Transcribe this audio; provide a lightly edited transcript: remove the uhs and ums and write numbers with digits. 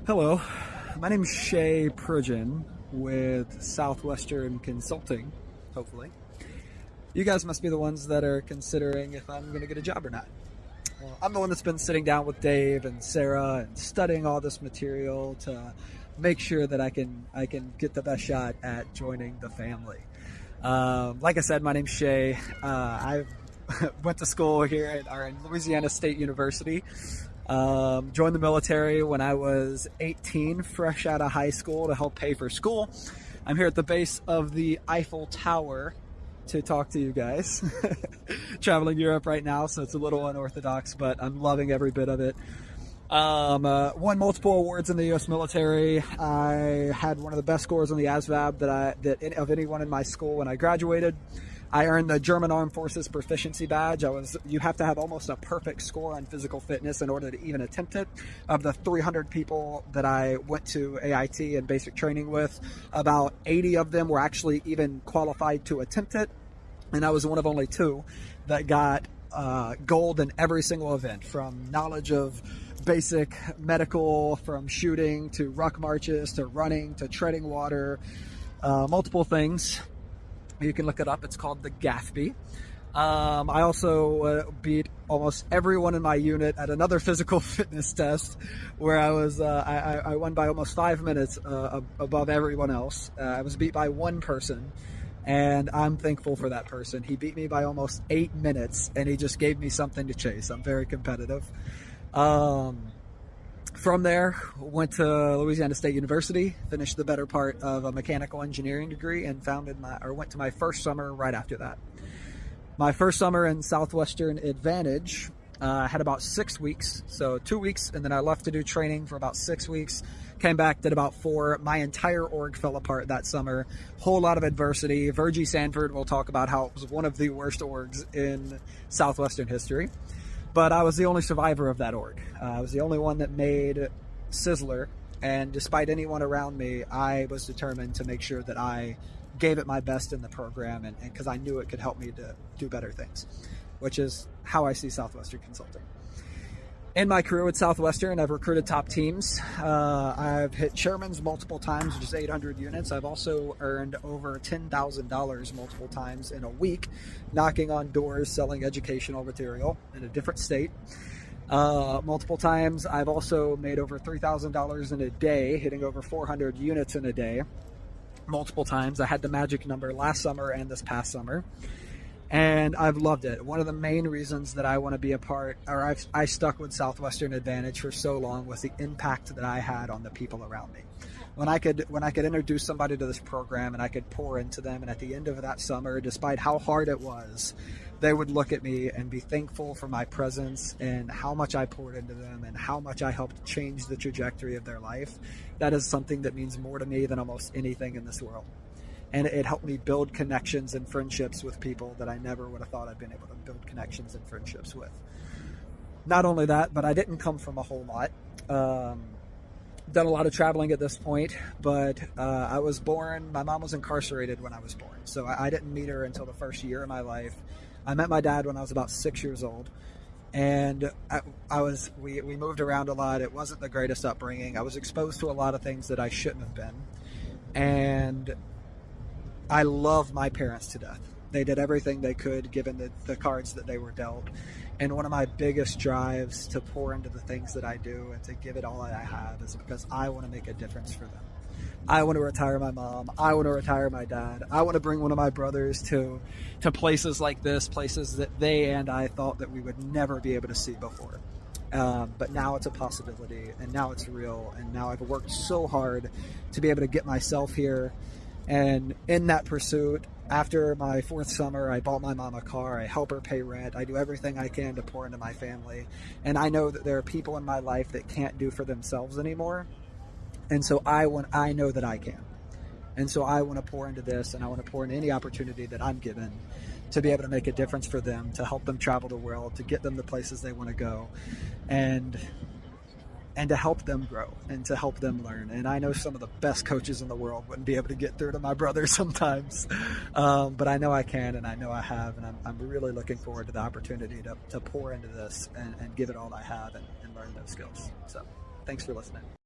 Hello, my name is Shay Pridgeon with Southwestern Consulting, hopefully. You guys must be the ones that are considering if I'm going to get a job or not. Well, I'm the one that's been sitting down with Dave and Sarah and studying all this material to make sure that I can get the best shot at joining the family. Like I said, my name's Shay. I went to school here in Louisiana State University. Joined the military when I was 18, fresh out of high school to help pay for school. I'm here at the base of the Eiffel Tower to talk to you guys. Traveling Europe right now, so it's a little unorthodox, but I'm loving every bit of it. Won multiple awards in the U.S. military. I had one of the best scores on the ASVAB of anyone in my school when I graduated. I earned the German Armed Forces Proficiency Badge. You have to have almost a perfect score on physical fitness in order to even attempt it. Of the 300 people that I went to AIT and basic training with, about 80 of them were actually even qualified to attempt it. And I was one of only two that got gold in every single event, from knowledge of basic medical, from shooting to ruck marches to running to treading water, multiple things. You can look it up. It's called the GAFB. I also beat almost everyone in my unit at another physical fitness test where I won by almost 5 minutes above everyone else. I was beat by one person, and I'm thankful for that person. He beat me by almost 8 minutes, and he just gave me something to chase. I'm very competitive. From there, went to Louisiana State University, finished the better part of a mechanical engineering degree, and went to my first summer right after that. My first summer in Southwestern Advantage, had about 6 weeks, so 2 weeks, and then I left to do training for about 6 weeks. Came back, did about 4. My entire org fell apart that summer. Whole lot of adversity. Virgie Sanford will talk about how it was one of the worst orgs in Southwestern history. But I was the only survivor of that org. I was the only one that made Sizzler, and despite anyone around me, I was determined to make sure that I gave it my best in the program, and because I knew it could help me to do better things, which is how I see Southwestern Consulting. In my career with Southwestern, I've recruited top teams. I've hit Shermans multiple times, which is 800 units. I've also earned over $10,000 multiple times in a week, knocking on doors, selling educational material in a different state. Multiple times, I've also made over $3,000 in a day, hitting over 400 units in a day. Multiple times. I had the magic number last summer and this past summer. And I've loved it. One of the main reasons that I want to be a part, or I stuck with Southwestern Advantage for so long, was the impact that I had on the people around me. When I could introduce somebody to this program and I could pour into them, and at the end of that summer, despite how hard it was, they would look at me and be thankful for my presence and how much I poured into them and how much I helped change the trajectory of their life. That is something that means more to me than almost anything in this world. And it helped me build connections and friendships with people that I never would have thought I'd been able to build connections and friendships with. Not only that, but I didn't come from a whole lot. Done a lot of traveling at this point, but I was born, my mom was incarcerated when I was born, so I didn't meet her until the first year of my life. I met my dad when I was about 6 years old, and we moved around a lot. It wasn't the greatest upbringing. I was exposed to a lot of things that I shouldn't have been, and I love my parents to death. They did everything they could given the cards that they were dealt. And one of my biggest drives to pour into the things that I do and to give it all that I have is because I want to make a difference for them. I want to retire my mom. I want to retire my dad. I want to bring one of my brothers to places like this, places that they and I thought that we would never be able to see before. But now it's a possibility, and now it's real, and now I've worked so hard to be able to get myself here. And in that pursuit, after my 4th summer, I bought my mom a car. I help her pay rent. I do everything I can to pour into my family. And I know that there are people in my life that can't do for themselves anymore. And so I know that I can. And so I want to pour into this, and I want to pour into any opportunity that I'm given to be able to make a difference for them, to help them travel the world, to get them the places they want to go. And to help them grow and to help them learn. And I know some of the best coaches in the world wouldn't be able to get through to my brother sometimes, but I know I can, and I know I have, and I'm really looking forward to the opportunity to pour into this and give it all I have and learn those skills. So thanks for listening.